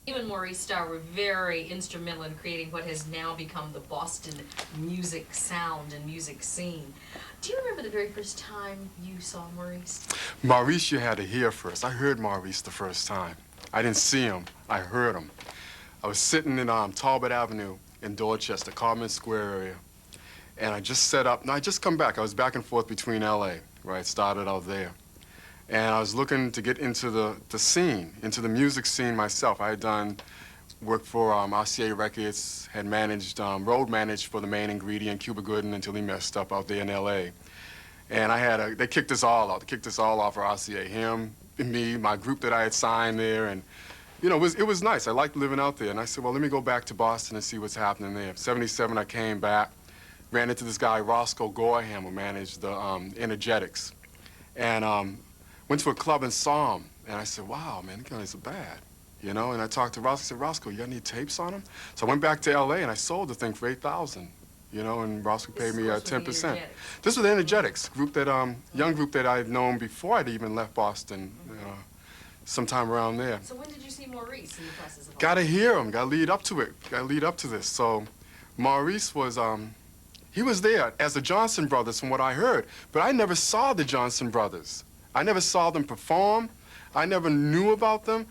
You and Maurice Starr were very instrumental in creating what has now become the Boston music sound and music scene. Do you remember the very first time you saw Maurice? Maurice, you had to hear first. I heard Maurice the first time. I didn't see him. I heard him. I was sitting in Talbot Avenue in Dorchester, Carmen Square area, and I just set up. No, I just come back. I was back and forth between L.A., right? Started out there. And I was looking to get into the scene, into the music scene myself. I had done work for RCA Records, had managed, road managed for the main ingredient, Cuba Gooding, until he messed up out there in L.A. And they kicked us all out. They kicked us all off for RCA, him, me, my group that I had signed there. And, you know, it was nice. I liked living out there. And I said, well, let me go back to Boston and see what's happening there. '77, I came back, ran into this guy, Roscoe Gorham, who managed the Energetics. And went to a club and saw him. And I said, wow, man, these guys are bad. You know, and I talked to Roscoe. I said, Roscoe, you got any tapes on him? So I went back to L.A. and I sold the thing for $8,000. You know, and Roscoe paid me 10%. This was the Energetics group that, young group that I had known before I'd even left Boston, sometime around there. So when did you see Maurice in the process of Got to hear him, got to lead up to it, got to lead up to this. So Maurice was, he was there as the Jonzun brothers from what I heard, but I never saw the Jonzun brothers. I never saw them perform. I never knew about them.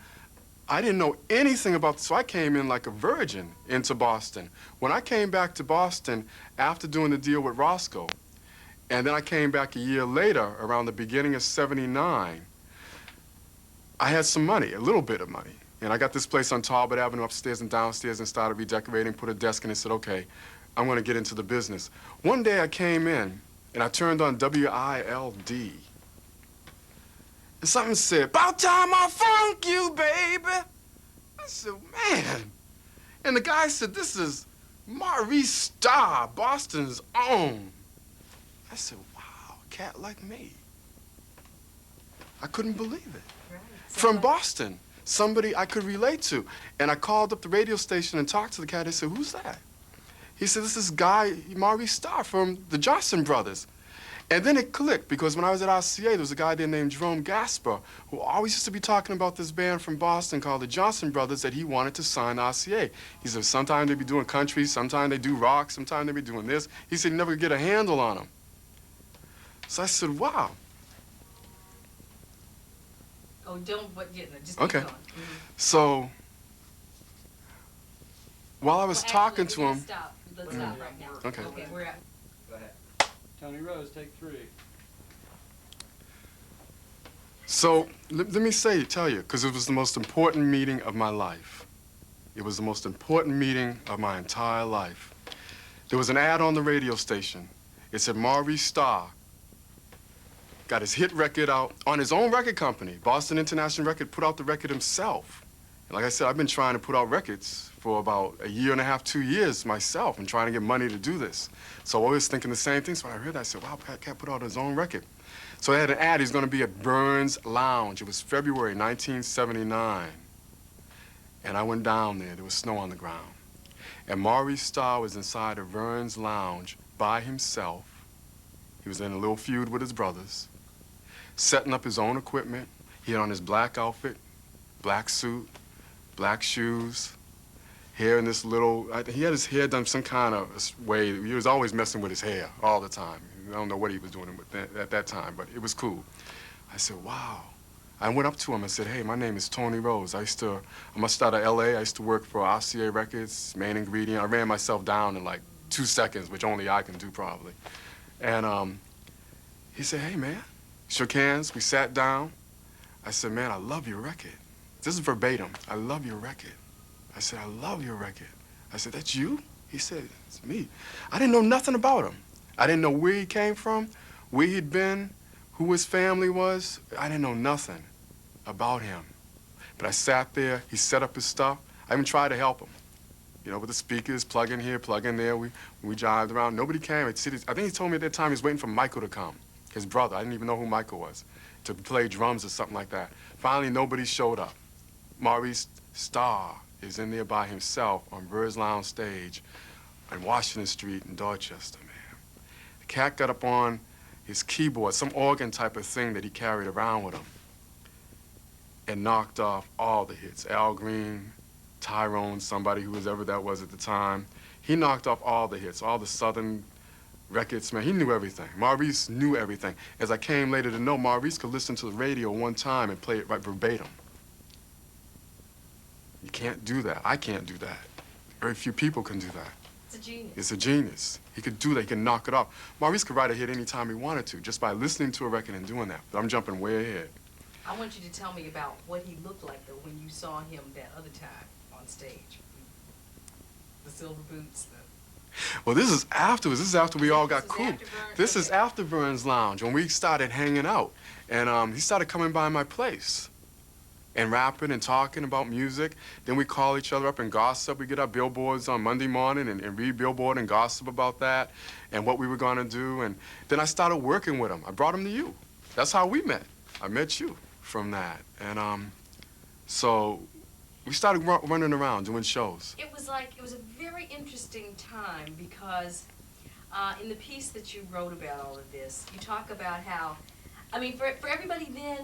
I didn't know anything about this, so I came in like a virgin into Boston. When I came back to Boston after doing the deal with Roscoe, and then I came back a year later, around the beginning of '79, I had some money, a little bit of money. And I got this place on Talbot Avenue upstairs and downstairs and started redecorating, put a desk in and said, okay, I'm gonna get into the business. One day I came in and I turned on WILD. And something said, about time I funk you, baby. I said, man. And the guy said, this is Maurice Starr, Boston's own. I said, wow, a cat like me. I couldn't believe it. Right. From Boston, somebody I could relate to. And I called up the radio station and talked to the cat. I said, who's that? He said, this is guy, Maurice Starr from the Jonzun brothers. And then it clicked, because when I was at RCA, there was a guy there named Jerome Gasper, who always used to be talking about this band from Boston called the Jonzun Brothers that he wanted to sign RCA. He said, sometimes they be doing country, sometimes they do rock, sometimes they be doing this. He said, never get a handle on them. So I said, wow. Oh, don't, but yeah, just okay. keep going. Mm-hmm. So, while I was Well, talking actually, to him. Stop. Let's stop right now. Okay. Okay, we're at. Go ahead. Tony Rose, take 3. So, let me tell you, because it was the most important meeting of my life. It was the most important meeting of my entire life. There was an ad on the radio station. It said, Maurice Starr got his hit record out on his own record company. Boston International Record put out the record himself. And like I said, I've been trying to put out records for about a year and a half, 2 years myself, and trying to get money to do this. So I was thinking the same thing. So when I heard that, I said, wow, Cat put out his own record. So I had an ad. He's going to be at Burns Lounge. It was February 1979. And I went down there. There was snow on the ground. And Maurice Starr was inside of Burns Lounge by himself. He was in a little feud with his brothers, setting up his own equipment. He had on his black outfit, black suit, black shoes, hair in this little, he had his hair done some kind of way. He was always messing with his hair all the time. I don't know what he was doing at that time, but it was cool. I said, wow. I went up to him and said, hey, my name is Tony Rose. I'm out of L.A. I used to work for RCA Records, main ingredient. I ran myself down in like 2 seconds, which only I can do probably. And he said, hey, man. Shook hands, we sat down. I said, man, I love your record. This is verbatim. I love your record. I said, I love your record. I said, that's you? He said, it's me. I didn't know nothing about him. I didn't know where he came from, where he'd been, who his family was. I didn't know nothing about him. But I sat there, he set up his stuff. I even tried to help him. You know, with the speakers, plug in here, plug in there. We jived around. Nobody came. I think he told me at that time he was waiting for Michael to come, his brother. I didn't even know who Michael was, to play drums or something like that. Finally, nobody showed up. Maurice Starr is in there by himself on Burns Lounge stage on Washington Street in Dorchester, man. The cat got up on his keyboard, some organ type of thing that he carried around with him, and knocked off all the hits. Al Green, Tyrone, somebody who was ever that was at the time. He knocked off all the hits, all the Southern records, man. He knew everything. Maurice knew everything. As I came later to know, Maurice could listen to the radio one time and play it right verbatim. You can't do that. I can't do that. Very few people can do that. It's a genius. It's a genius. He could do that. He could knock it off. Maurice could write a hit anytime he wanted to, just by listening to a record and doing that. But I'm jumping way ahead. I want you to tell me about what he looked like, though, when you saw him that other time on stage. The silver boots, Well, this is afterwards. This is after we all got cool. This is Okay. after Burns Lounge, when we started hanging out. And he started coming by my place and rapping and talking about music. Then we call each other up and gossip. We get our billboards on Monday morning and read Billboard and gossip about that and what we were going to do. And then I started working with him. I brought him to you. That's how we met. I met you from that. And so we started running around doing shows. It was a very interesting time because in the piece that you wrote about all of this, you talk about how, I mean, for everybody then,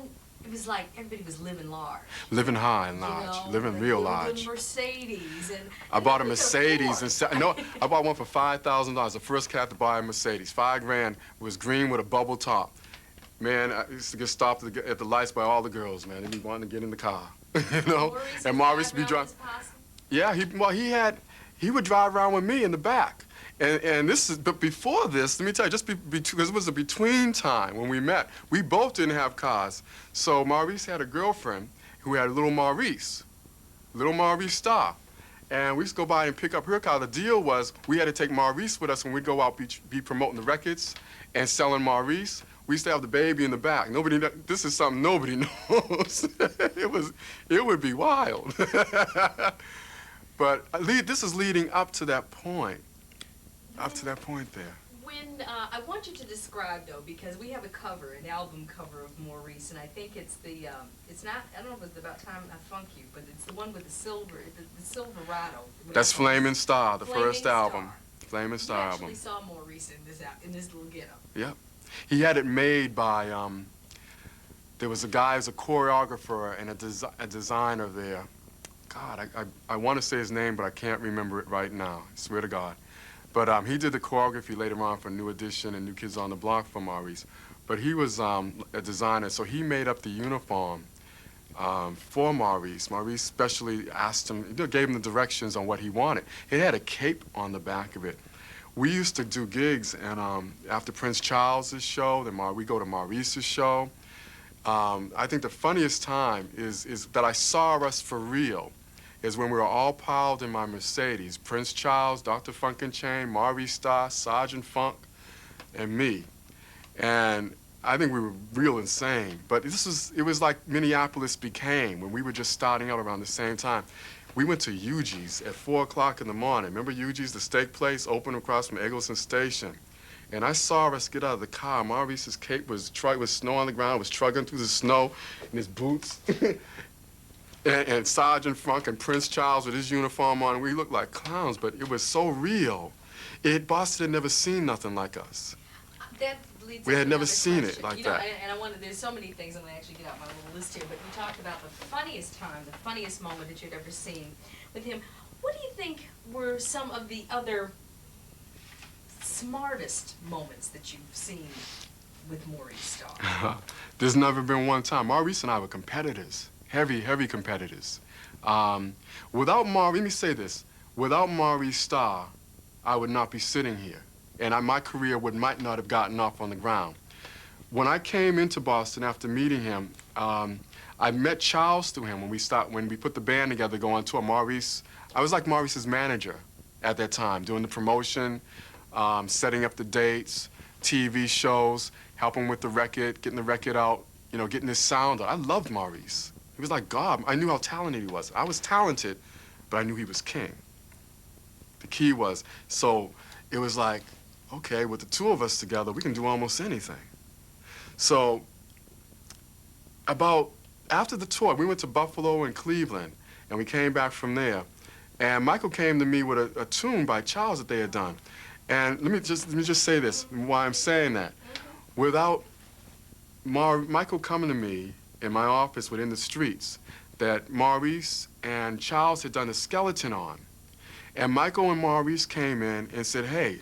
it was like everybody was living large. Living high and You large, know, living real large. With Mercedes and I bought a nobody could Mercedes afford. I bought one for $5,000. The first cat to buy a Mercedes. $5,000. It was green with a bubble top. Man, I used to get stopped at the lights by all the girls, man. They'd be wanting to get in the car, you know? And Maurice would be driving. Yeah, he would drive around with me in the back. And this is, but before this, let me tell you, just because it was a between time when we met, we both didn't have cars. So Maurice had a girlfriend who had little Maurice Starr. And we used to go by and pick up her car. The deal was we had to take Maurice with us when we'd go out, be promoting the records and selling Maurice. We used to have the baby in the back. This is something nobody knows. It would be wild. But this is leading up to that point. Up to that point there. When I want you to describe, though, because we have a cover, an album cover of Maurice, and I think it's the it's not, I don't know if it's About Time I Funk You, but it's the one with the Silverado. That's Flamin' Star, the Flaming first album. Star. Flamin' Star You album. actually saw Maurice in this little getup. Yep. He had it made by there was a guy who's a choreographer and a designer there. God, I want to say his name, but I can't remember it right now. I swear to God. But he did the choreography later on for New Edition and New Kids on the Block for Maurice. But he was a designer, so he made up the uniform for Maurice. Maurice specially asked him, gave him the directions on what he wanted. It had a cape on the back of it. We used to do gigs, and after Prince Charles's show, then we go to Maurice's show. I think the funniest time is that I saw us for real. Is when we were all piled in my Mercedes. Prince Charles, Dr. Funk and Chain, Maurice Starr, Sergeant Funk, and me. And I think we were real insane. But it was like Minneapolis became when we were just starting out around the same time. We went to Eugee's at 4 o'clock in the morning. Remember Eugee's, the steak place, open across from Eggleston Station? And I saw us get out of the car. Maurice's cape was snow on the ground, was trudging through the snow in his boots. And Sergeant Funk and Prince Charles with his uniform on, we looked like clowns, but it was so real. Boston had never seen nothing like us. That leads We to had never another seen question. it like you know, that. And there's so many things, I'm going to actually get out my little list here, but you talked about the funniest time, the funniest moment that you'd ever seen with him. What do you think were some of the other smartest moments that you've seen with Maurice Starr? There's never been one time. Maurice and I were competitors. Heavy competitors. Without let me say this, without Maurice Starr, I would not be sitting here. And my career might not have gotten off on the ground. When I came into Boston after meeting him, I met Charles through him when we put the band together going to tour. I was like Maurice's manager at that time, doing the promotion, setting up the dates, TV shows, helping with the record, getting the record out, getting his sound out. I loved Maurice. He was like God. I knew how talented he was. I was talented, but I knew he was king. The key was, so it was like, okay, with the two of us together, we can do almost anything. So after the tour, we went to Buffalo and Cleveland, and we came back from there. And Michael came to me with a tune by Charles that they had done. And let me just say this, why I'm saying that. Without Michael coming to me in my office within the streets, that Maurice and Charles had done a skeleton on. And Michael and Maurice came in and said, hey,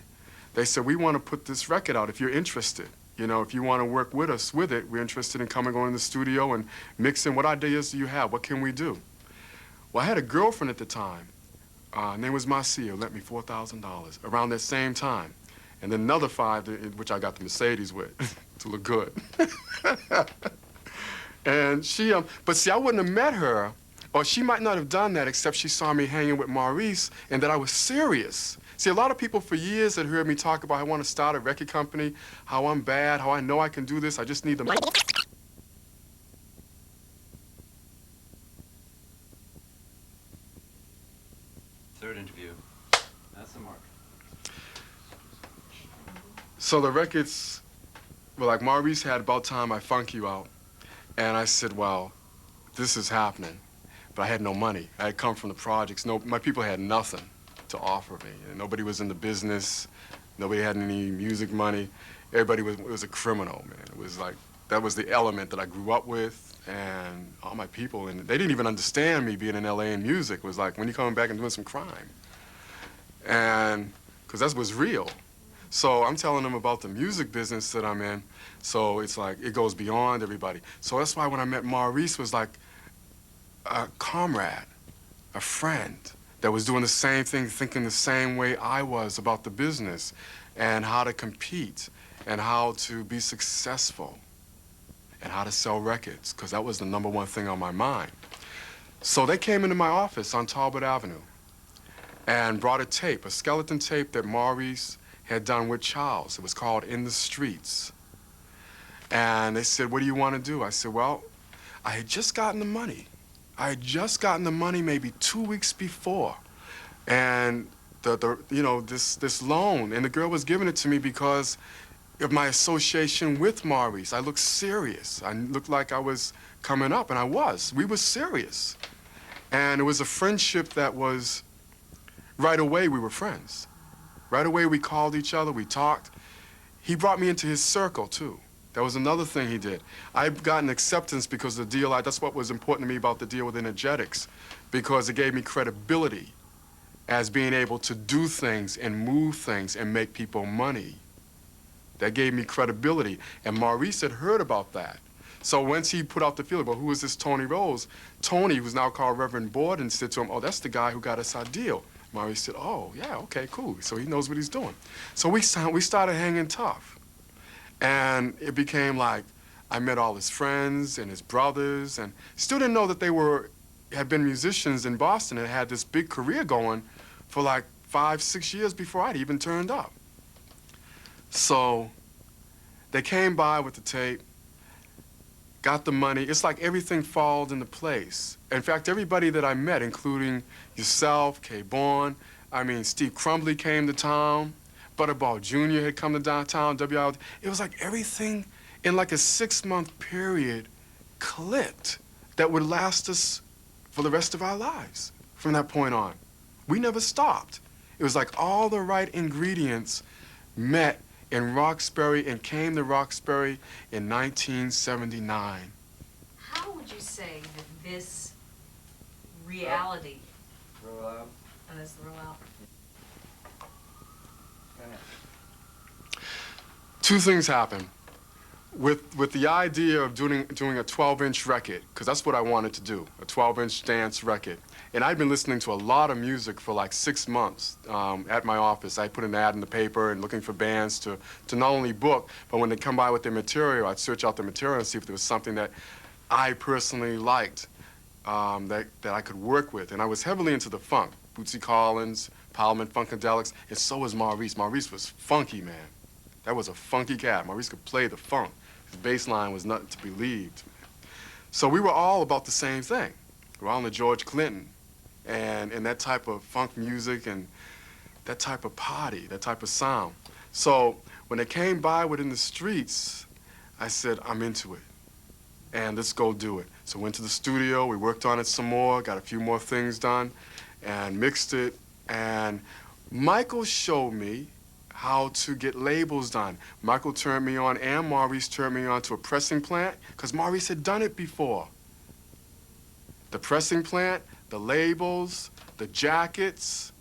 they said, we want to put this record out if you're interested. You know, if you want to work with us with it, we're interested in coming on in the studio and mixing. What ideas do you have? What can we do? Well, I had a girlfriend at the time. Her name was Marcia, lent me $4,000 around that same time. And then another $5, which I got the Mercedes with to look good. And she, but see, I wouldn't have met her, or she might not have done that except she saw me hanging with Maurice and that I was serious. See, a lot of people for years had heard me talk about I want to start a record company, how I'm bad, how I know I can do this, I just need the money. Third interview. That's the mark. So the records were like, Maurice had About Time I Funk You Out. And I said, well, this is happening. But I had no money. I had come from the projects. No, my people had nothing to offer me. And nobody was in the business. Nobody had any music money. Everybody was a criminal, man. It was like, that was the element that I grew up with. And all my people, and they didn't even understand me being in LA in music. It was like, when you coming back and doing some crime? And, because that was real. So I'm telling them about the music business that I'm in. So it's like, it goes beyond everybody. So that's why when I met Maurice, was like a comrade, a friend that was doing the same thing, thinking the same way I was about the business and how to compete and how to be successful and how to sell records, because that was the #1 thing on my mind. So they came into my office on Talbot Avenue and brought a tape, a skeleton tape that Maurice had done with Charles. It was called In the Streets. And they said, what do you want to do? I said, well, I had just gotten the money. I had just gotten the money maybe 2 weeks before. And this loan, and the girl was giving it to me because of my association with Maurice. I looked serious. I looked like I was coming up, and I was. We were serious. And it was a friendship that was, right away we were friends. Right away, we called each other, we talked. He brought me into his circle, too. That was another thing he did. I've gotten acceptance because the deal, that's what was important to me about the deal with Energetics, because it gave me credibility as being able to do things and move things and make people money. That gave me credibility, and Maurice had heard about that. So once he put out the feeler, well, who is this Tony Rose? Tony, who's now called Reverend Borden, said to him, oh, that's the guy who got us our deal. Maurice said, oh, yeah, okay, cool. So he knows what he's doing. So we started hanging tough. And it became like, I met all his friends and his brothers, and still didn't know that they had been musicians in Boston and had this big career going for like 5, 6 years before I'd even turned up. So they came by with the tape, got the money. It's like everything falls into place. In fact, everybody that I met, including yourself, Kay Bourne, I mean, Steve Crumbly came to town, Butterball Jr. had come to downtown, WILD. It was like everything in like a 6-month period clicked that would last us for the rest of our lives from that point on. We never stopped. It was like all the right ingredients met in Roxbury and came to Roxbury in 1979. How would you say that this reality, Roll out. and that's the rollout, Go ahead. Two things happened. With the idea of doing a 12-inch record, because that's what I wanted to do, a 12-inch dance record. And I'd been listening to a lot of music for like 6 months at my office. I put an ad in the paper and looking for bands to not only book, but when they come by with their material, I'd search out the material and see if there was something that I personally liked that I could work with. And I was heavily into the funk. Bootsy Collins, Parliament Funkadelics, and so was Maurice. Maurice was funky, man. That was a funky cat. Maurice could play the funk. His bass line was nothing to be believed. So we were all about the same thing. We were all into George Clinton and that type of funk music and that type of party, that type of sound. So when they came by within the streets, I said, I'm into it. And let's go do it. So went to the studio, we worked on it some more, got a few more things done, and mixed it. And Michael showed me how to get labels done. Michael turned me on, and Maurice turned me on to a pressing plant, because Maurice had done it before. The pressing plant, the labels, the jackets.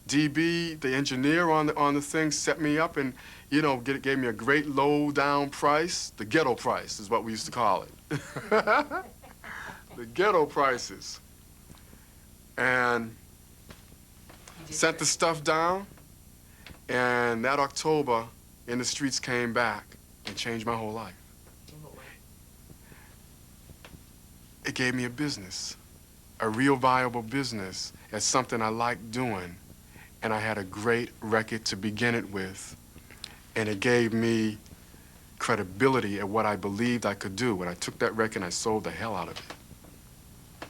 DB, the engineer on the thing, set me up and, you know, gave me a great low-down price. The ghetto price is what we used to call it. The ghetto prices. And sent the stuff down, and that October, In the Streets came back and changed my whole life. It gave me a business, a real viable business at something I liked doing, and I had a great record to begin it with, and it gave me credibility at what I believed I could do. When I took that record and I sold the hell out of it.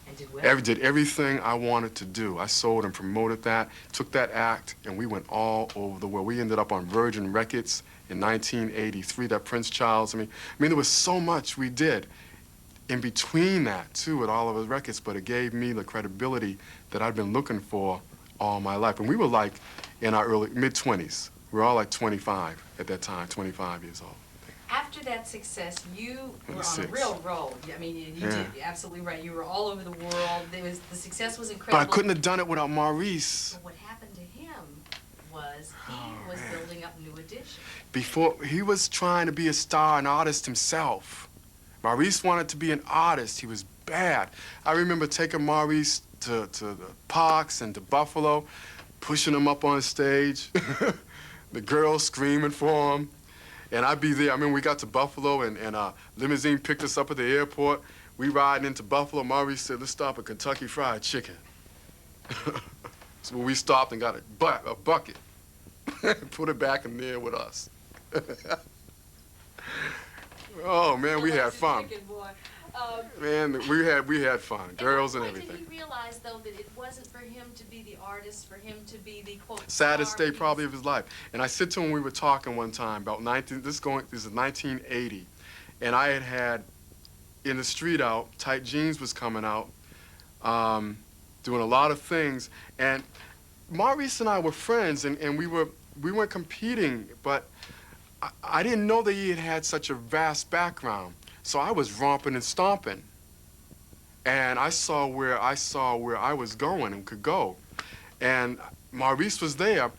And did well. Did everything I wanted to do. I sold and promoted that, took that act, and we went all over the world. We ended up on Virgin Records in 1983, that Prince Charles. I mean, there was so much we did in between that, too, with all of his records, but it gave me the credibility that I'd been looking for all my life. And we were like in our early, mid-20s. We were all like 25 at that time, 25 years old. After that success, you were on a 26. real roll. I mean, you Yeah. did. You're absolutely right. You were all over the world. The success was But incredible. I couldn't have done it without Maurice. But what happened to him was he was building up New Edition. Before, he was trying to be a star, an artist himself. Maurice wanted to be an artist. He was bad. I remember taking Maurice to the parks and to Buffalo, pushing him up on stage, the girls screaming for him. And I'd be there. I mean, we got to Buffalo, and a limousine picked us up at the airport. We riding into Buffalo. Maurice said, let's stop at Kentucky Fried Chicken. So we stopped and got a bucket, put it back in there with us. Oh, man, we had fun. Chicken boy. Man, we had fun, girls and At what point everything. did he realize, though, that it wasn't for him to be the artist, for him to be the, quote, Saddest star, day probably of his life. And I said to him, we were talking one time about this is 1980, and I had In the Street out, Tight Jeans was coming out, doing a lot of things, and Maurice and I were friends, and we weren't competing, but I didn't know that he had such a vast background. So I was romping and stomping, and I saw where I was going and could go, and Maurice was there,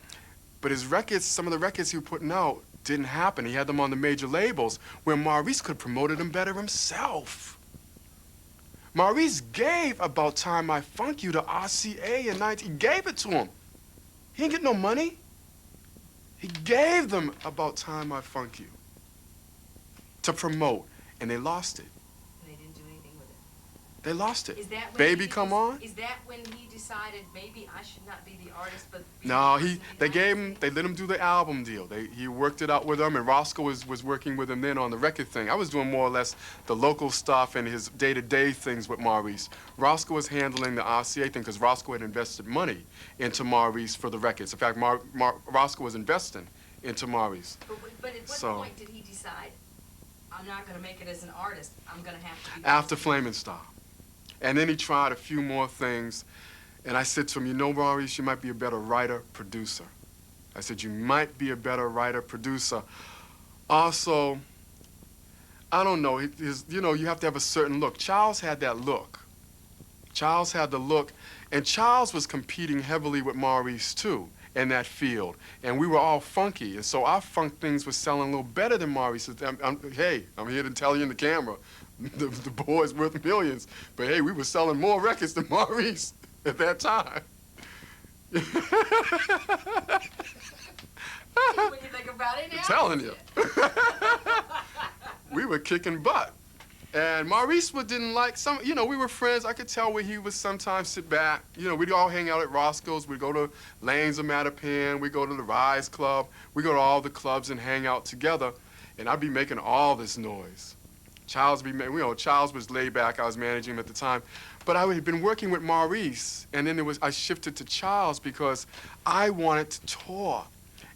but his records, some of the records he was putting out didn't happen. He had them on the major labels, where Maurice could have promoted them better himself. Maurice gave About Time I Funk You to RCA in 19. He gave it to him. He didn't get no money. He gave them About Time I Funk You to promote. And they lost it. And they didn't do anything with it. They lost it. Is that when Baby Come On? Is that when he decided maybe I should not be the artist, but be No, the person they behind gave the him, scenes? they let him do the album deal. He worked it out with them, and Roscoe was working with him then on the record thing. I was doing more or less the local stuff and his day-to-day things with Maurice. Roscoe was handling the RCA thing because Roscoe had invested money into Maurice for the records. In fact, Roscoe was investing into Maurice. But at what So- point did he decide, I'm not going to make it as an artist, I'm going to have to be... After Flaming Star. And then he tried a few more things, and I said to him, you know, Maurice, you might be a better writer, producer. I said, you might be a better writer, producer. Also, I don't know, you know, you have to have a certain look. Charles had that look. Charles had the look, and Charles was competing heavily with Maurice, too, in that field. And we were all funky, and so our funk things were selling a little better than Maurice's. Hey, I'm here to tell you in the camera, the boy's worth millions. But hey, we were selling more records than Maurice at that time. When you think about it now... I'm telling you. We were kicking butt. And Maurice didn't like some, you know, we were friends. I could tell where he would sometimes sit back. You know, we'd all hang out at Roscoe's. We'd go to Lanes of Mattapan. We'd go to the Rise Club. We'd go to all the clubs and hang out together. And I'd be making all this noise. Charles was laid back. I was managing him at the time. But I had been working with Maurice. And then I shifted to Charles because I wanted to tour.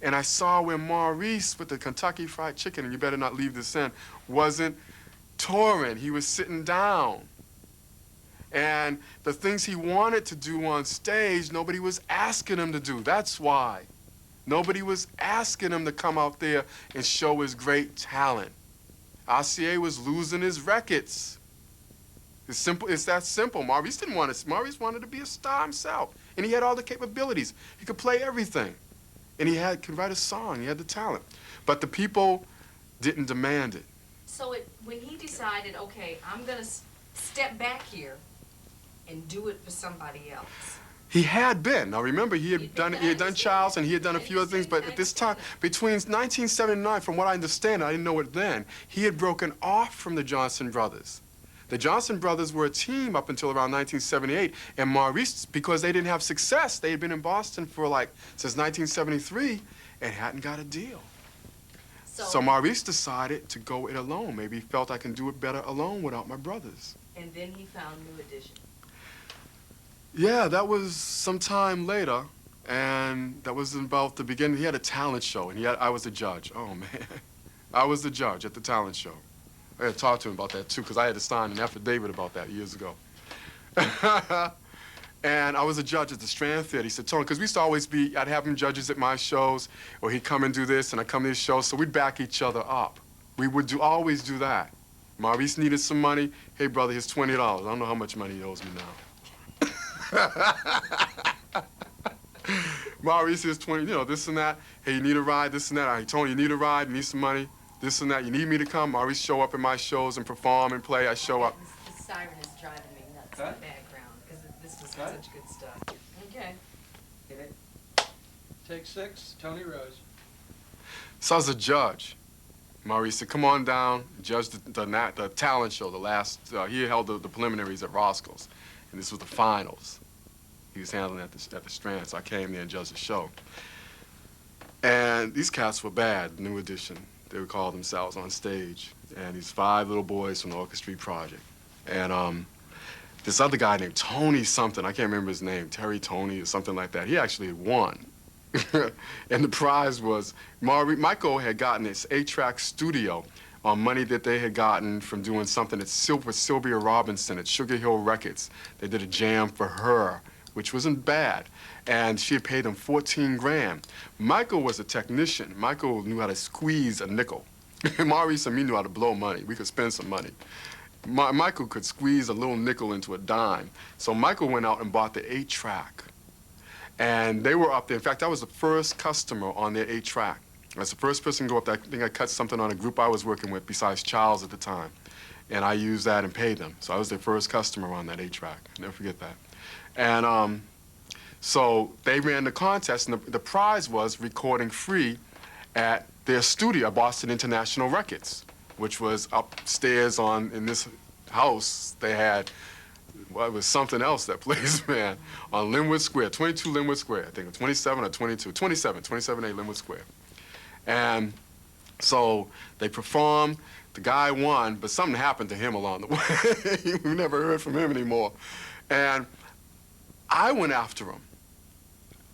And I saw where Maurice with the Kentucky Fried Chicken, and you better not leave this in, wasn't touring. He was sitting down. And the things he wanted to do on stage, nobody was asking him to do. That's why. Nobody was asking him to come out there and show his great talent. RCA was losing his records. It's simple. It's that simple. Maurice didn't want to. Maurice wanted to be a star himself, and he had all the capabilities. He could play everything, and could write a song. He had the talent, but the people didn't demand it. So when he decided, okay, I'm gonna step back here and do it for somebody else. He had been. Now remember, he had done Charles, and he had done a few other things. But at this time, between 1979, from what I understand, I didn't know it then, he had broken off from the Jonzun brothers. The Jonzun brothers were a team up until around 1978, and Maurice, because they didn't have success, they had been in Boston for since 1973, and hadn't got a deal. So Maurice decided to go it alone. Maybe he felt I can do it better alone without my brothers. And then he found New Edition. Yeah, that was some time later, and that was about the beginning. He had a talent show, and I was the judge. Oh, man. I was the judge at the talent show. I had to talk to him about that, too, because I had to sign an affidavit about that years ago. And I was a judge at the Strand Theater. He said, Tony, because we used to always I'd have him judges at my shows, or he'd come and do this, and I'd come to his shows, so we'd back each other up. We would always do that. Maurice needed some money. Hey, brother, here's $20. I don't know how much money he owes me now. Maurice is 20, this and that. Hey, you need a ride, this and that. All right, Tony, you need a ride, you need some money, this and that. You need me to come? Maurice show up in my shows and perform and play. I show up. The siren is driving me nuts in the background because this was such good stuff. Okay. Hit it. Take 6, Tony Rose. So I was a judge. Maurice said, come on down, judge the talent show, the last, he held the preliminaries at Roscoe's. And this was the finals. He was handling at the Strand, so I came there and judged the show. And these cats were bad, New Edition. They would call themselves on stage. And these 5 little boys from the Orchestra Street Project. And this other guy named Tony something, I can't remember his name, Terry Tony or something like that, he actually won. And the prize was, Michael had gotten this 8-track studio on money that they had gotten from doing something with Sylvia Robinson at Sugar Hill Records. They did a jam for her, which wasn't bad. And she had paid them 14 grand. Michael was a technician. Michael knew how to squeeze a nickel. Maurice and me knew how to blow money. We could spend some money. Michael could squeeze a little nickel into a dime. So Michael went out and bought the 8-track. And they were up there. In fact, I was the first customer on their 8-track. I was the first person to go up there. I think I cut something on a group I was working with besides Charles at the time. And I used that and paid them. So I was their first customer on that 8-track. Never forget that. And so they ran the contest, and the prize was recording free at their studio, Boston International Records, which was upstairs in this house. They had, well, it was something else, that place, man, on Linwood Square, 22 Linwood Square, I think, 27 or 22, 27A Linwood Square. And so they performed, the guy won, but something happened to him along the way. We never heard from him anymore. And I went after him.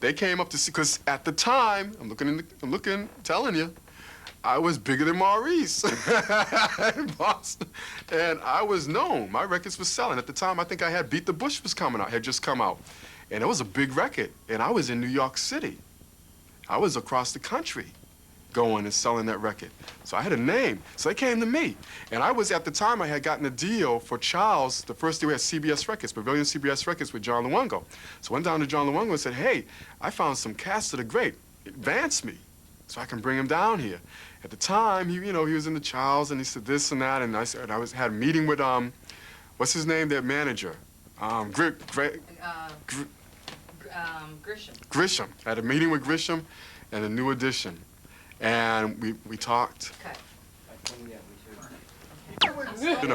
They came up to see, because at the time, I'm looking, telling you, I was bigger than Maurice in Boston. And I was known. My records were selling. At the time, I think I had Beat the Bush was coming out, had just come out. And it was a big record. And I was in New York City. I was across the country going and selling that record. So I had a name. So they came to me. And I was, at the time, I had gotten a deal for Charles, the first day we had CBS Records, Pavilion CBS Records with John Luongo. So I went down to John Luongo and said, hey, I found some cats that are great. Advance me so I can bring them down here. At the time, he was in the Charles, and he said this and that, and had a meeting with, what's his name, their manager? Grisham. Grisham. I had a meeting with Grisham and a New Edition. And we talked. Okay.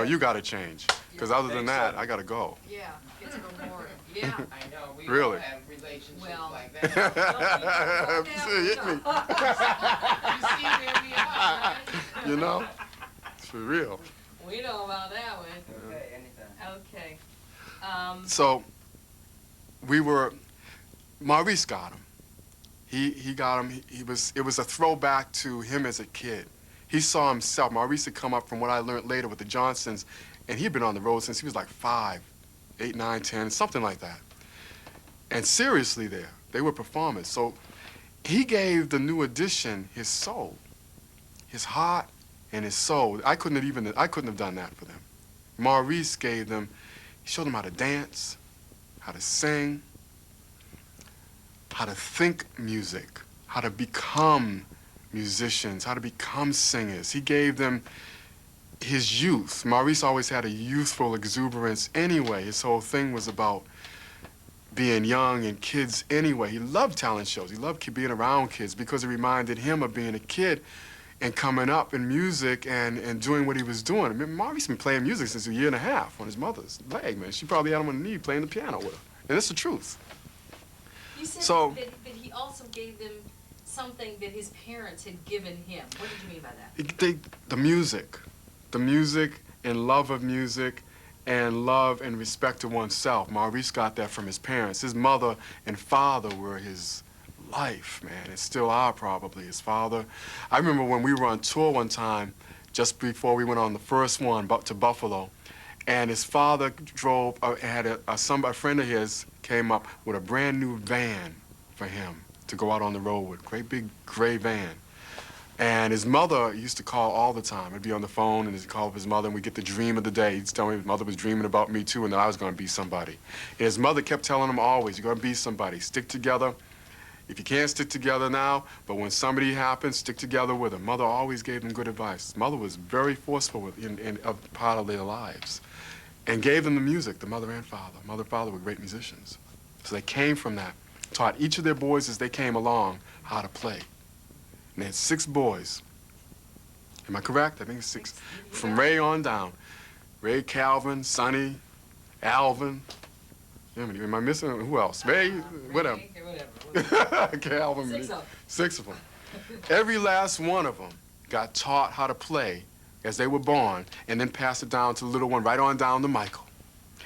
You gotta change. Because other than that, I gotta go. Yeah, it's a memorial. Yeah. I know, we Really? all have relationships Well, like that. Hit me. You see where we are, right? You know? It's for real. We know about that one. Okay, anytime. Okay. So, Maurice got him. He got him. It was a throwback to him as a kid. He saw himself. Maurice had come up from what I learned later with the Jonzuns, and he had been on the road since he was like 5, 8, 9, 10, something like that. And seriously they were performers. So he gave the New Edition his soul, his heart and his soul. I couldn't have done that for them. Maurice gave them He showed them how to dance, how to sing, how to think music, how to become musicians, how to become singers. He gave them his youth. Maurice always had a youthful exuberance anyway. His whole thing was about being young and kids anyway. He loved talent shows. He loved being around kids because it reminded him of being a kid and coming up in music and doing what he was doing. I mean, Maurice been playing music since a year and a half on his mother's leg, man. She probably had him on the knee playing the piano with her. And that's the truth. You said So- that he also gave them something that his parents had given him. What did you mean by that? The music and love of music and love and respect to oneself. Maurice got that from his parents. His mother and father were his life, man. It's still are probably his father. I remember when we were on tour one time, just before we went on the first one to Buffalo, and his father drove, had a friend of his came up with a brand new van for him to go out on the road with, great big gray van. And his mother used to call all the time. I'd be on the phone, and he'd call up his mother, and we'd get the dream of the day. He'd tell me his mother was dreaming about me, too, and that I was going to be somebody. And his mother kept telling him always, you're going to be somebody. Stick together. If you can't stick together now, but when somebody happens, stick together with them. Mother always gave them good advice. Mother was very forceful in a part of their lives and gave them the music, the mother and father. Mother and father were great musicians. So they came from that, taught each of their boys as they came along how to play. And they had 6 boys. Am I correct? I think it's 6. From Ray on down. Ray, Calvin, Sonny, Alvin. Am I missing? Who else? Ray, whatever. Calvin. 6 of them. 6 of them. Every last one of them got taught how to play as they were born and then passed it down to the little one right on down to Michael.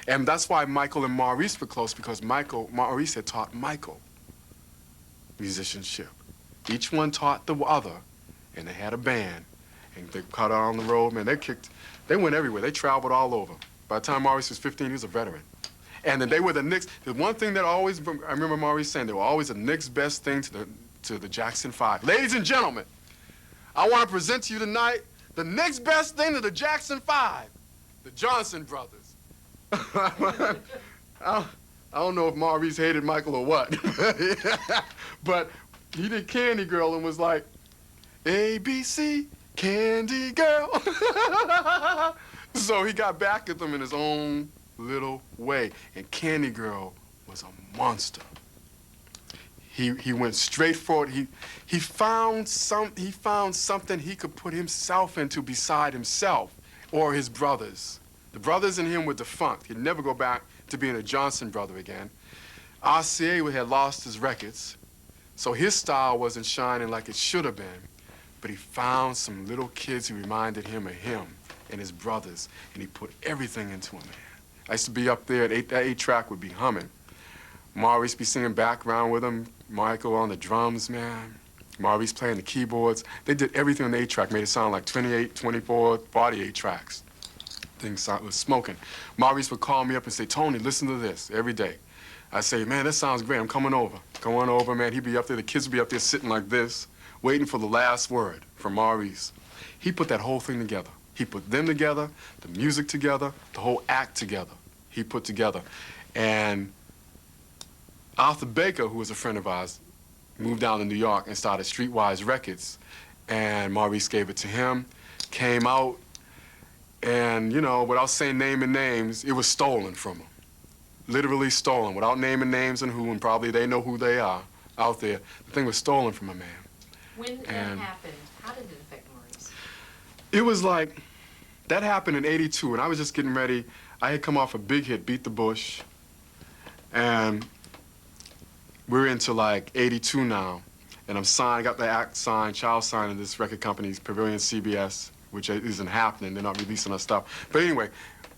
And that's why Michael and Maurice were close, because Maurice had taught Michael musicianship. Each one taught the other, and they had a band. And they cut out on the road, man. They went everywhere. They traveled all over. By the time Maurice was 15, he was a veteran. And then they were the next, the one thing that always, I remember Maurice saying, they were always the next best thing to the Jackson 5. Ladies and gentlemen, I want to present to you tonight the next best thing to the Jackson 5, the Jonzun brothers. I don't know if Maurice hated Michael or what, but he did Candy Girl and was like, ABC, Candy Girl. So he got back at them in his own little way, and Candy Girl was a monster. He went straight for it. He found something he could put himself into beside himself or his brothers. The brothers and him were defunct. He'd never go back to being a Jonzun brother again. RCA had lost his records, so his style wasn't shining like it should have been. But he found some little kids who reminded him of him and his brothers, and he put everything into them, man. I used to be up there, that 8-track would be humming. Maurice be singing background with him, Michael on the drums, man. Maurice playing the keyboards. They did everything on the 8-track, made it sound like 28, 24, 48 tracks. Things was smoking. Maurice would call me up and say, Tony, listen to this every day. I'd say, man, that sounds great, I'm coming over. Going over, man, he'd be up there, the kids would be up there sitting like this, waiting for the last word from Maurice. He put that whole thing together. He put them together, the music together, the whole act together. He put together. And Arthur Baker, who was a friend of ours, moved down to New York and started Streetwise Records. And Maurice gave it to him, came out, and, you know, without saying naming names, it was stolen from him. Literally stolen, without naming names and who, and probably they know who they are out there. The thing was stolen from a man. When that happened, how did it affect Maurice? It was like, that happened in '82, and I was just getting ready. I had come off a big hit, Beat the Bush, and we're into like '82 now, and I'm signed, got the act signed, child signed in this record company's Pavilion CBS, which isn't happening, they're not releasing our stuff. But anyway,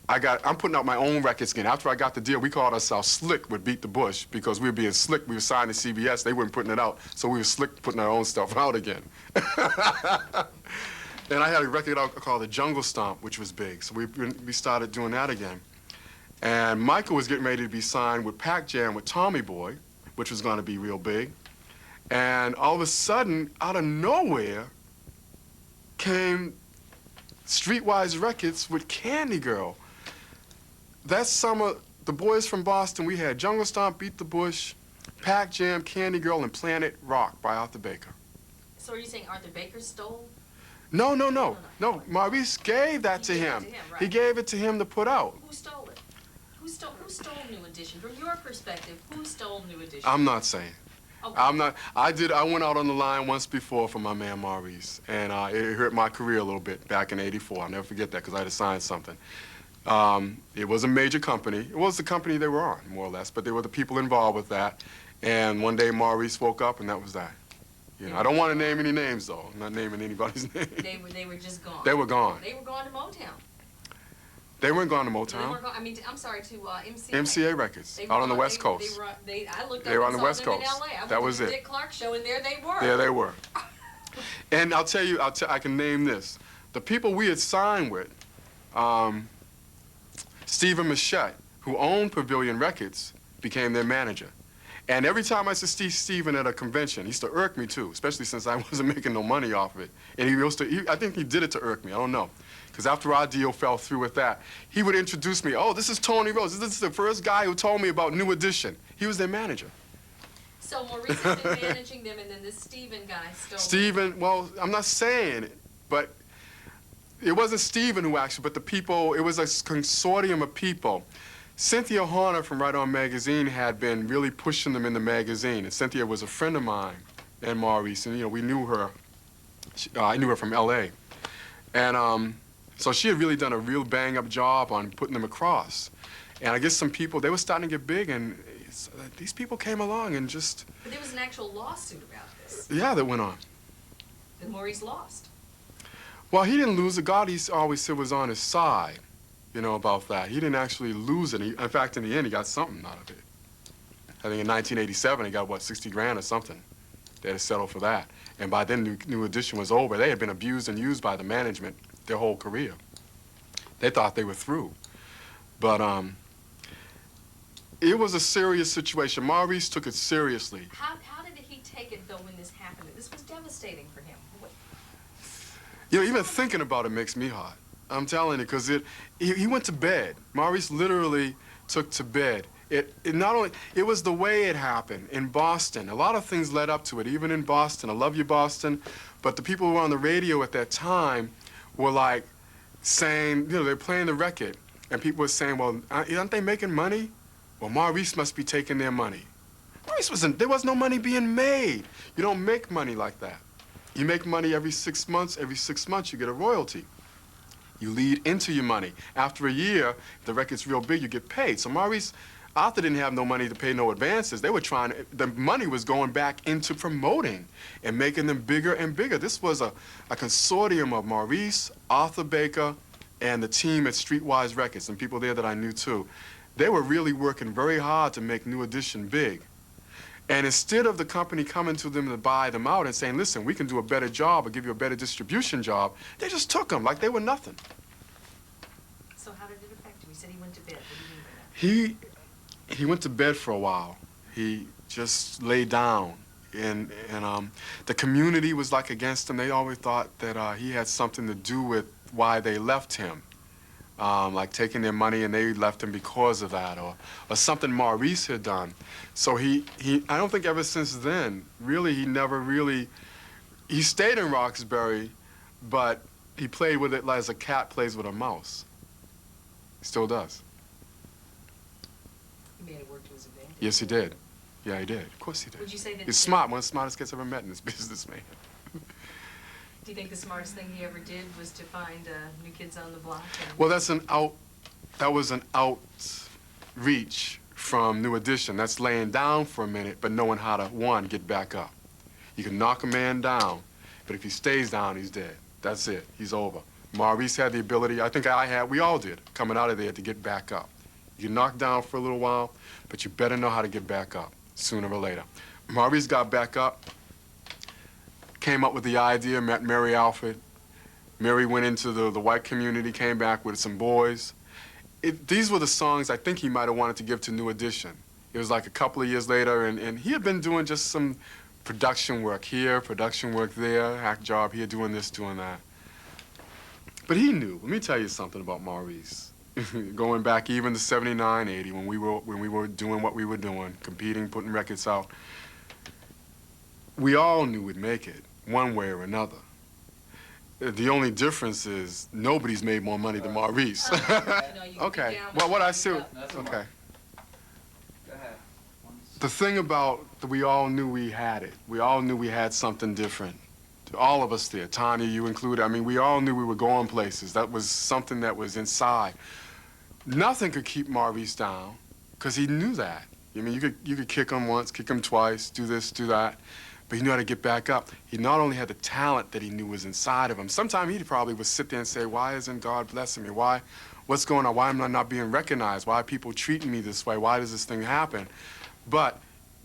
I'm putting out my own records again. After I got the deal, we called ourselves Slick with Beat the Bush, because we were being slick, we were signed to CBS, they weren't putting it out, so we were slick putting our own stuff out again. And I had a record out called The Jungle Stomp, which was big, so we started doing that again. And Michael was getting ready to be signed with Pac Jam with Tommy Boy, which was going to be real big. And all of a sudden, out of nowhere, came Streetwise Records with Candy Girl. that summer, the boys from Boston, we had Jungle Stomp, Beat the Bush, Pac Jam, Candy Girl, and Planet Rock by Arthur Baker. So are you saying Arthur Baker stole? No. Maurice gave that to He gave it him. to him, right. He gave it to him to put out. Who stole it? Who stole New Edition? From your perspective, who stole New Edition? I'm not saying. Okay. I'm not. I went out on the line once before for my man Maurice, and it hurt my career a little bit back in '84. I'll never forget that because I had to sign something. It was a major company. It was the company they were on, more or less, but they were the people involved with that. And one day Maurice woke up, and that was that. You know, I don't want to name any names, though. I'm not naming anybody's name. They were just gone. They were gone. They were gone to Motown. They weren't gone to They Motown. weren't gone, I mean, I'm sorry, to MCA. MCA Records, They were out on the on- West they- Coast. I looked They up were and on the saw West them in Coast. LA. I That went was to the it. Dick Clark show, and there they were. There they were. And I'll tell you, I can name this. The people we had signed with, Stephen Machette, who owned Pavilion Records, became their manager. And every time I see Stephen at a convention, he used to irk me too, especially since I wasn't making no money off of it. And I think he did it to irk me, I don't know. Because after our deal fell through with that, he would introduce me, oh, this is Tony Rose. This is the first guy who told me about New Edition. He was their manager. So Maurice has been managing them, and then this Stephen guy stole them. Stephen, well, I'm not saying it, but it wasn't Stephen who actually, but the people, it was a consortium of people. Cynthia Horner from Right On Magazine had been really pushing them in the magazine, and Cynthia was a friend of mine and Maurice, and we knew her. I knew her from L.A. And so she had really done a real bang-up job on putting them across. And I guess some people, they were starting to get big, and these people came along and just... But there was an actual lawsuit about this Yeah, that went on. that Maurice lost. Well, he didn't lose it. God, he always said, was on his side, about that. He didn't actually lose it. In fact, in the end, he got something out of it. I think in 1987, he got, what, 60 grand or something. They had to settle for that. And by then, New Edition was over. They had been abused and used by the management their whole career. They thought they were through. But it was a serious situation. Maurice took it seriously. How did he take it, though, when this happened? This was devastating for him. Even thinking about it makes me hot. I'm telling you, because he went to bed. Maurice literally took to bed. It was the way it happened in Boston. A lot of things led up to it, even in Boston. I love you, Boston. But the people who were on the radio at that time were like saying, they're playing the record. And people were saying, well, aren't they making money? Well, Maurice must be taking their money. There was no money being made. You don't make money like that. You make money every 6 months. Every 6 months, you get a royalty. You lead into your money. After a year, if the record's real big, you get paid. So Arthur didn't have no money to pay no advances. They were the money was going back into promoting and making them bigger and bigger. This was a consortium of Maurice, Arthur Baker, and the team at Streetwise Records, and people there that I knew too. They were really working very hard to make New Edition big. And instead of the company coming to them to buy them out and saying, listen, we can do a better job or give you a better distribution job, they just took them like they were nothing. So how did it affect him? He said he went to bed. What do you mean by that? He went to bed for a while. He just lay down. And the community was like against him. They always thought that he had something to do with why they left him. Like taking their money and they left him because of that, or something Maurice had done. So I don't think ever since then, really, he stayed in Roxbury, but he played with it as a cat plays with a mouse. He still does. He made it work to his advantage. Yes, he did. Yeah, he did. Of course he did. Would you say that He's smart, one of the smartest kids I've ever met in this business, man. Do you think the smartest thing he ever did was to find New Kids on the Block? Well, that was an outreach from New Edition. That's laying down for a minute, but knowing how to, one, get back up. You can knock a man down, but if he stays down, he's dead. That's it. He's over. Maurice had the ability, I think we all did, coming out of there to get back up. You can knock down for a little while, but you better know how to get back up sooner or later. Maurice got back up, came up with the idea, met Mary Alfred. Mary went into the white community, came back with some boys. These were the songs I think he might have wanted to give to New Edition. It was like a couple of years later, and he had been doing just some production work here, production work there, hack job here, doing this, doing that. But he knew. Let me tell you something about Maurice. going back even to 79, 80, when we were doing what we were doing, competing, putting records out, we all knew we'd make it, one way or another. The only difference is nobody's made more money than Maurice. Okay. Well, what I see. Okay. Go ahead. The thing about we all knew we had it. We all knew we had something different. All of us there, Tanya, you included. I mean, we all knew we were going places. That was something that was inside. Nothing could keep Maurice down, because he knew that. I mean, you could kick him once, kick him twice, do this, do that, but he knew how to get back up. He not only had the talent that he knew was inside of him. Sometimes he probably would sit there and say, "Why isn't God blessing me? What's going on? Why am I not being recognized? Why are people treating me this way? Why does this thing happen?" But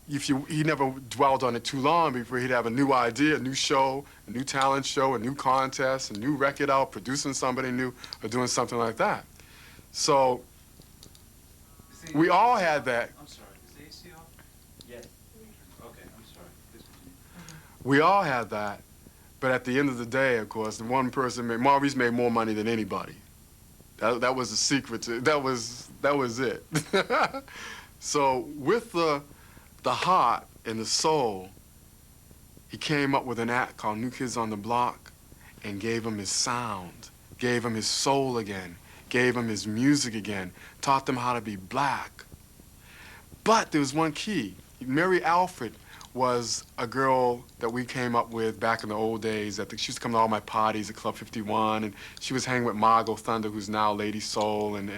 he never dwelled on it too long before he'd have a new idea, a new show, a new talent show, a new contest, a new record out, producing somebody new, or doing something like that. So we all had that. I'm sorry. Is the AC off? Yes. Okay, I'm sorry. Please continue. We all had that. But at the end of the day, of course, the one person Maurice made more money than anybody. That was the secret to that was it. So with the heart and the soul, he came up with an act called New Kids on the Block and gave him his sound, gave him his soul again, gave him his music again, taught them how to be black. But there was one key. Mary Alfred was a girl that we came up with back in the old days. I think she used to come to all my parties at Club 51, and she was hanging with Margot Thunder, who's now Lady Soul, and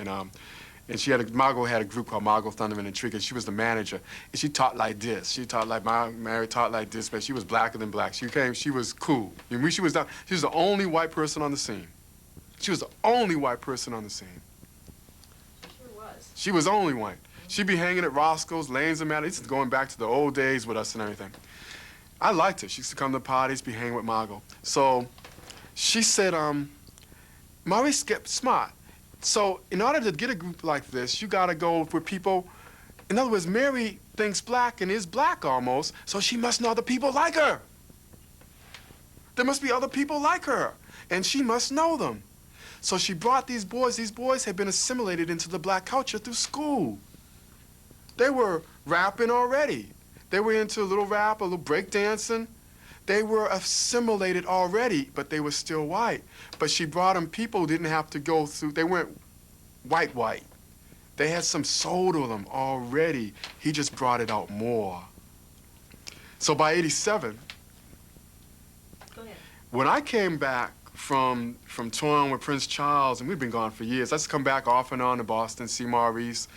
Margot had a group called Margot Thunderman and Trigger. She was the manager, and she taught like this. She taught like Mary taught like this, but she was blacker than black. She was cool. I mean, she was the only white person on the scene. She was the only white person on the scene. She sure was. She was only white. She'd be hanging at Roscoe's, Lanes and Matt. This is going back to the old days with us and everything. I liked her. She used to come to parties, be hanging with Margot. So she said, Maurice, get smart. So in order to get a group like this, you gotta go with people. In other words, Mary thinks black and is black almost, so she must know other people like her. There must be other people like her, and she must know them. So she brought these boys. These boys had been assimilated into the black culture through school. They were rapping already. They were into a little rap, a little break dancing. They were assimilated already, but they were still white. But she brought them people who didn't have to go through, they weren't white. They had some soul to them already. He just brought it out more. So by 87, Go ahead. when I came back from touring with Prince Charles, and we'd been gone for years, I used to come back off and on to Boston, see Maurice.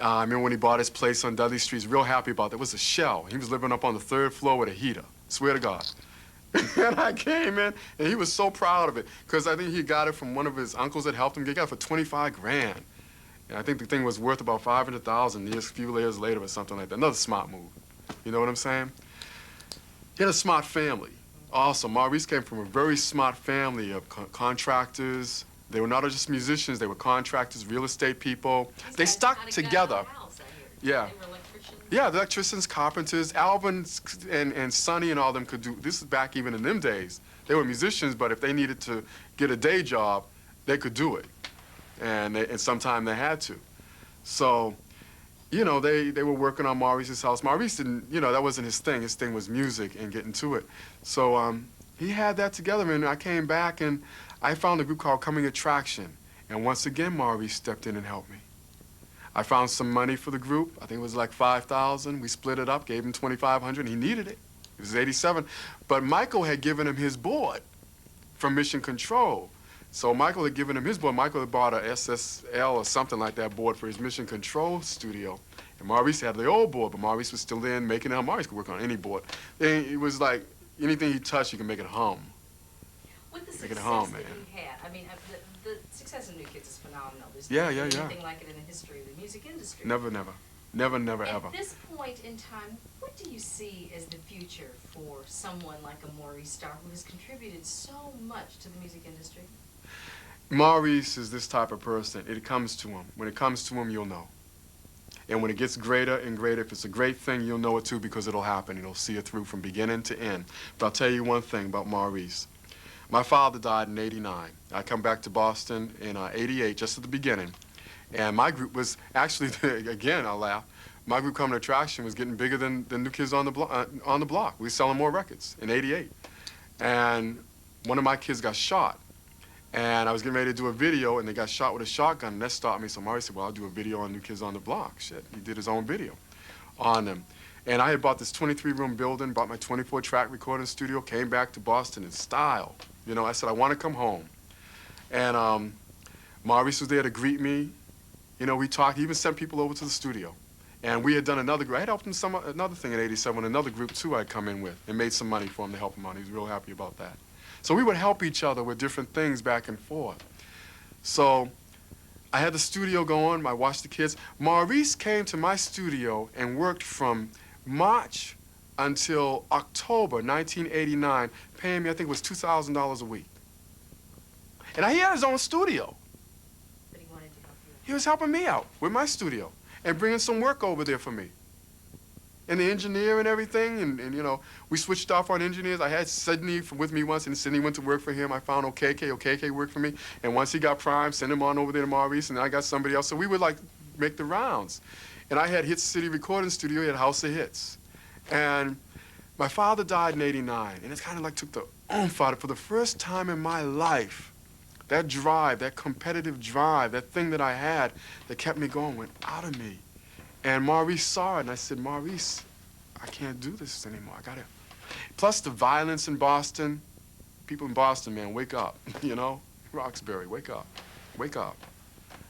I remember when he bought his place on Dudley Street, he was real happy about that. It was a shell. He was living up on the 3rd floor with a heater. Swear to God. And I came in, and he was so proud of it, because I think he got it from one of his uncles that helped him. He got it for 25 grand. And I think the thing was worth about 500,000 a few years later or something like that. Another smart move. You know what I'm saying? He had a smart family. Also, Maurice came from a very smart family of contractors. They were not just musicians, they were contractors, real estate people. They stuck together. Yeah. They were electricians. Yeah, the electricians, carpenters, Alvin and Sonny and all them could do, this is back even in them days. They were musicians, but if they needed to get a day job, they could do it. And sometimes they had to. So, you know, they were working on Maurice's house. Maurice didn't, you know, that wasn't his thing. His thing was music and getting to it. So he had that together, and I came back and I found a group called Coming Attraction. And once again, Maurice stepped in and helped me. I found some money for the group. I think it was like 5,000. We split it up, gave him 2,500. He needed it. It was 87. But Michael had given him his board from Mission Control. So Michael had given him his board. Michael had bought a SSL or something like that board for his Mission Control studio. And Maurice had the old board, but Maurice was still in making it. Maurice could work on any board. It was like anything he touched, you can make it hum. With the Make success it home, that man. he had, I mean, the success of New Kids is phenomenal. There's Yeah, never yeah, been yeah. anything like it in the history of the music industry. Never, never. Never, never, ever. At this point in time, what do you see as the future for someone like a Maurice Starr who has contributed so much to the music industry? Maurice is this type of person. It comes to him. When it comes to him, you'll know. And when it gets greater and greater, if it's a great thing, you'll know it too, because it'll happen. You'll see it through from beginning to end. But I'll tell you one thing about Maurice. My father died in '89. I come back to Boston in '88, just at the beginning. And my group was actually, again, I'll laugh, my group coming attraction was getting bigger than New Kids on the Block. We were selling more records in '88. And one of my kids got shot. And I was getting ready to do a video, and they got shot with a shotgun, and that stopped me. So Maurice said, well, I'll do a video on New Kids on the Block. Shit, he did his own video on them. And I had bought this 23-room building, bought my 24-track recording studio, came back to Boston in style. You know, I said, I want to come home. And Maurice was there to greet me. You know, we talked. He even sent people over to the studio. And we had done another group. I had helped him another thing in '87, another group, too, I'd come in with and made some money for him to help him out. He was real happy about that. So we would help each other with different things back and forth. So I had the studio going. I watched the kids. Maurice came to my studio and worked from March until October 1989, paying me, I think it was $2,000 a week. And he had his own studio. But he wanted to help you. He was helping me out with my studio and bringing some work over there for me. And the engineer and everything, and you know, we switched off on engineers. I had Sydney with me once, and Sydney went to work for him. I found OKK worked for me. And once he got Prime, sent him on over there to Maurice, and I got somebody else. So we would like make the rounds. And I had Hit City Recording Studio, he had House of Hits. And my father died in '89, and it kind of like took the oomph out of it. For the first time in my life, that drive, that competitive drive, that thing that I had that kept me going went out of me. And Maurice saw it, and I said, Maurice, I can't do this anymore. I gotta. Plus the violence in Boston. People in Boston, man, wake up. You know, Roxbury, wake up, wake up.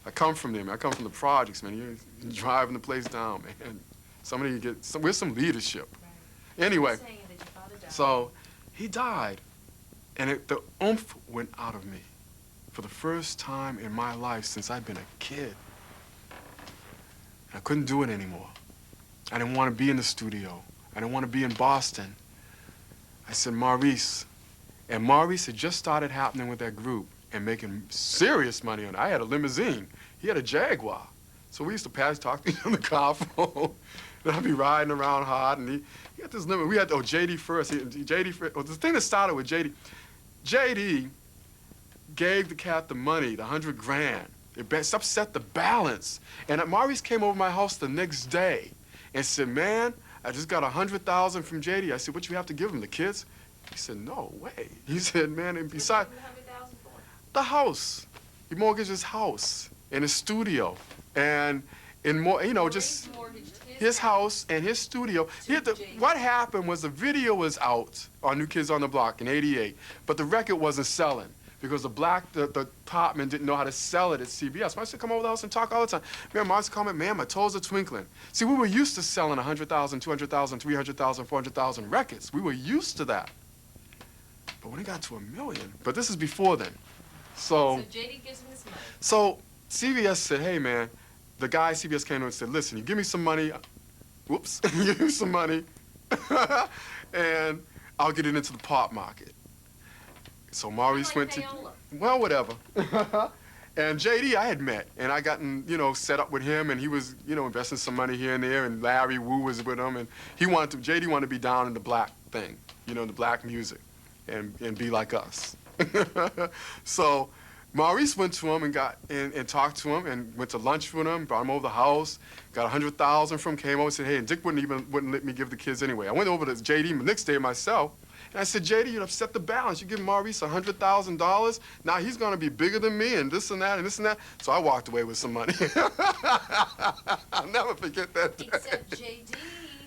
I come from there, man. I come from the projects, man. You're driving the place down, man. Somebody get some. Where's some leadership? Right. Anyway, You're saying that your father died. so he died, and the oomph went out of me for the first time in my life since I've been a kid. I couldn't do it anymore. I didn't want to be in the studio. I didn't want to be in Boston. I said, Maurice. And Maurice had just started happening with that group and making serious money on it. I had a limousine. He had a Jaguar. So we used to talk to each other on the car phone. Then I'd be riding around hard, and he had this limo. We had, JD first. JD first. Well, the thing that started with JD gave the cat the money, the 100 grand. It upset the balance. And Maurice came over my house the next day and said, man, I just got 100,000 from JD. I said, what you have to give him, the kids? He said, no way. He said, man, and besides, the house. He mortgaged his house and his studio. And in more, you know, just his house and his studio. What happened was the video was out on New Kids on the Block in '88, but the record wasn't selling, because the top man didn't know how to sell it at CBS. I used to come over the house and talk all the time. Man, Mark's comment, man, my toes are twinkling. See, we were used to selling 100,000, 200,000, 300,000, 400,000 records. We were used to that. But when it got to 1 million, but this is before then. So JD gives him this money. So CBS said, hey, man, the guy at CBS came to and said, listen, you give me some money, whoops, you give me some money, and I'll get it into the pop market. So Maurice went to, well, whatever. And JD I had met, and I gotten, you know, set up with him, and he was, you know, investing some money here and there, and Larry Wu was with him, and JD wanted to be down in the black thing, you know, the black music, and be like us. So Maurice went to him and and talked to him, and went to lunch with him, brought him over the house, got 100,000 from him, came over and said, hey, and Dick wouldn't let me give the kids anyway. I went over to JD the next day myself, and I said, JD, you'd upset the balance. You give Maurice $100,000, now he's gonna be bigger than me, and this and that, and this and that. So I walked away with some money. I'll never forget that day. Except JD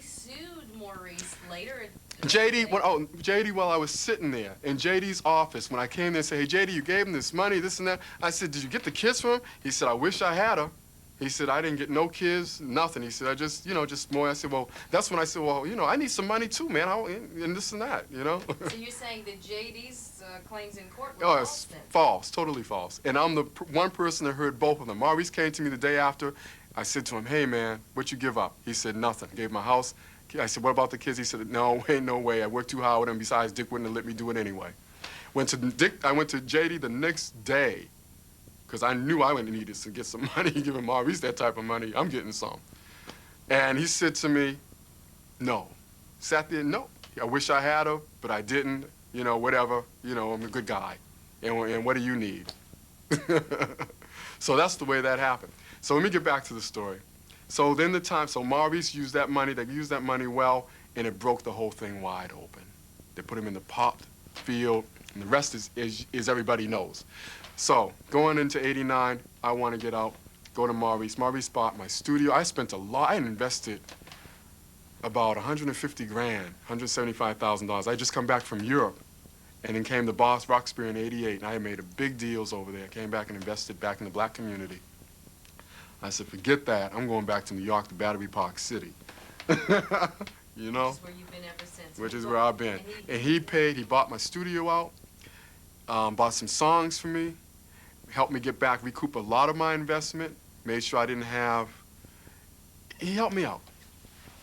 sued Maurice later. JD, while I was sitting there in JD's office, when I came there and said, hey, JD, you gave him this money, this and that. I said, did you get the kids from him? He said, I wish I had her. He said, I didn't get no kids, nothing. He said, I just, you know, just more. I said, well, that's when I said, well, you know, I need some money too, man, and this and that, you know? So you're saying that JD's claims in court were false then? False, totally false. And I'm the one person that heard both of them. Maurice came to me the day after. I said to him, hey, man, what you give up? He said, nothing. Gave my house. I said, what about the kids? He said, no, ain't no way. I worked too hard with them. Besides, Dick wouldn't have let me do it anyway. I went to JD the next day, because I knew I would need to get some money. Giving Maurice that type of money, I'm getting some. And he said to me, no. Sat there, no. I wish I had her, but I didn't. you know, whatever, you know, I'm a good guy. And what do you need? So that's the way that happened. So let me get back to the story. So then so Maurice used that money, they used that money well, and it broke the whole thing wide open. They put him in the pop field, and the rest is everybody knows. So going into '89, I want to get out, go to Maurice. Maurice bought my studio. I spent a lot, I invested about 150 grand, $175,000. I just come back from Europe, and then came to Roxbury in '88, and I made big deals over there. Came back and invested back in the black community. I said, forget that. I'm going back to New York, to Battery Park City. You know? Which is where you've been ever since. Which is where I've been. And he bought my studio out, bought some songs for me, helped me get back, recoup a lot of my investment, made sure I didn't have, he helped me out.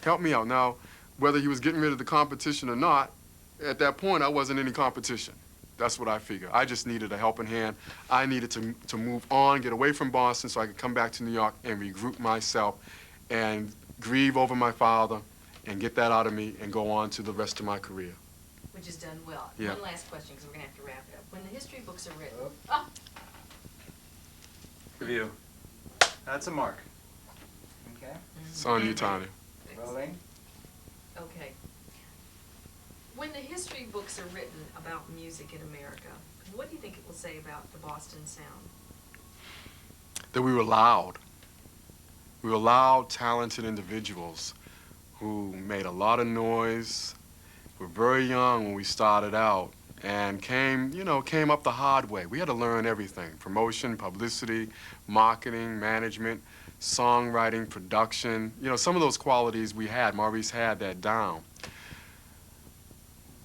Helped me out. Now, whether he was getting rid of the competition or not, at that point, I wasn't any competition. That's what I figured. I just needed a helping hand. I needed to move on, get away from Boston so I could come back to New York and regroup myself and grieve over my father and get that out of me and go on to the rest of my career. Which is done well. Yeah. One last question, because we're going to have to wrap it up. When the history books are written... Review. That's a mark. Okay. It's on you, Tanya. Rolling. Okay. When the history books are written about music in America, what do you think it will say about the Boston sound? That we were loud. We were loud, talented individuals who made a lot of noise, were very young when we started out, and came up the hard way. We had to learn everything: promotion, publicity, marketing, management, songwriting, production. You know, some of those qualities we had. Maurice had that down.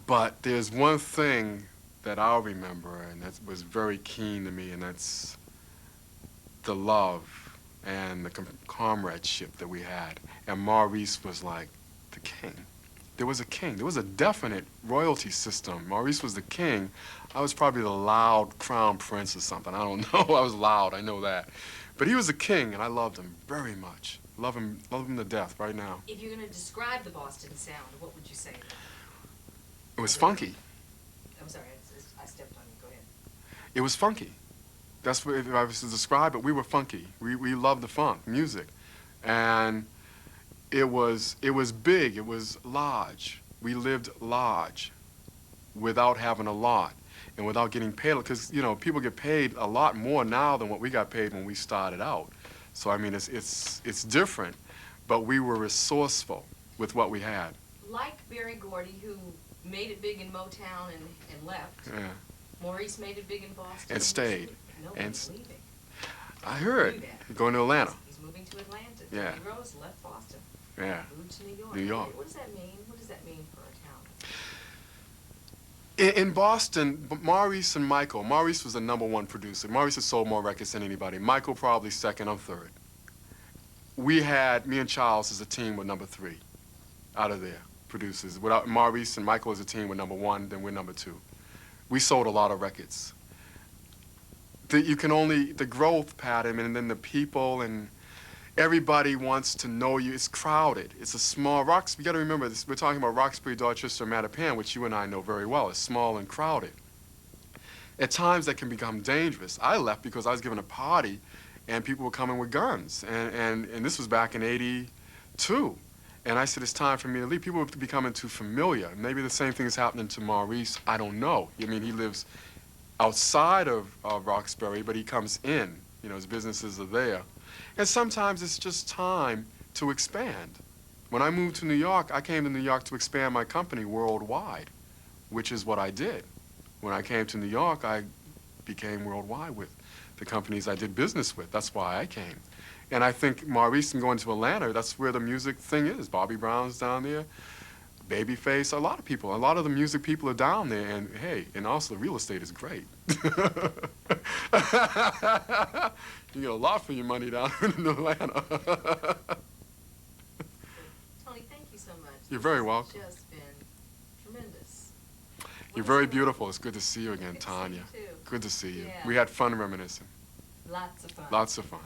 But there's one thing that I'll remember, and that was very keen to me, and that's the love and the comradeship that we had. And Maurice was like the king. There was a king. There was a definite royalty system. Maurice was the king. I was probably the loud crown prince or something. I don't know. I was loud. I know that. But he was the king, and I loved him very much. Love him to death right now. If you're going to describe the Boston sound, what would you say? It was funky. I'm sorry, I stepped on you. Go ahead. It was funky. That's what, if I was to describe it, we were funky. We loved the funk music. And it was big, it was large. We lived large without having a lot and without getting paid, because, you know, people get paid a lot more now than what we got paid when we started out. So, I mean, it's different, but we were resourceful with what we had. Like Berry Gordy, who made it big in Motown and left. Yeah. Maurice made it big in Boston. And stayed. Nobody's leaving. I heard. He's going to Atlanta. He's moving to Atlanta. Yeah. Tony Rose left Boston. Yeah. Moved to New York. New York. What does that mean? What does that mean for a town? In Boston, Maurice and Michael, Maurice was the #1 producer. Maurice has sold more records than anybody. Michael probably second or third. Me and Charles as a team were #3 out of there, producers. Without Maurice and Michael as a team were #1, then we're #2. We sold a lot of records. The growth pattern, and then the people, and everybody wants to know you. It's crowded. It's a small, you gotta remember this, we're talking about Roxbury, Dorchester, Mattapan, which you and I know very well. It's small and crowded. At times that can become dangerous. I left because I was giving a party and people were coming with guns. And this was back in '82. And I said, it's time for me to leave. People were becoming too familiar. Maybe the same thing is happening to Maurice. I don't know. I mean, he lives outside of Roxbury, but he comes in. You know, his businesses are there. And sometimes it's just time to expand. When I moved to New York, I came to New York to expand my company worldwide, which is what I did. When I came to New York, I became worldwide with the companies I did business with. That's why I came. And I think Maurice and going to Atlanta, that's where the music thing is. Bobby Brown's down there, Babyface, a lot of the music people are down there, and hey, and also the real estate is great. You get a lot for your money down in Atlanta. Tony, thank you so much. You're very welcome. It's just been tremendous. You're very beautiful. It's good to see you again, Good to see Tanya. you, too. Good to see you. Yeah. We had fun reminiscing. Lots of fun. Lots of fun.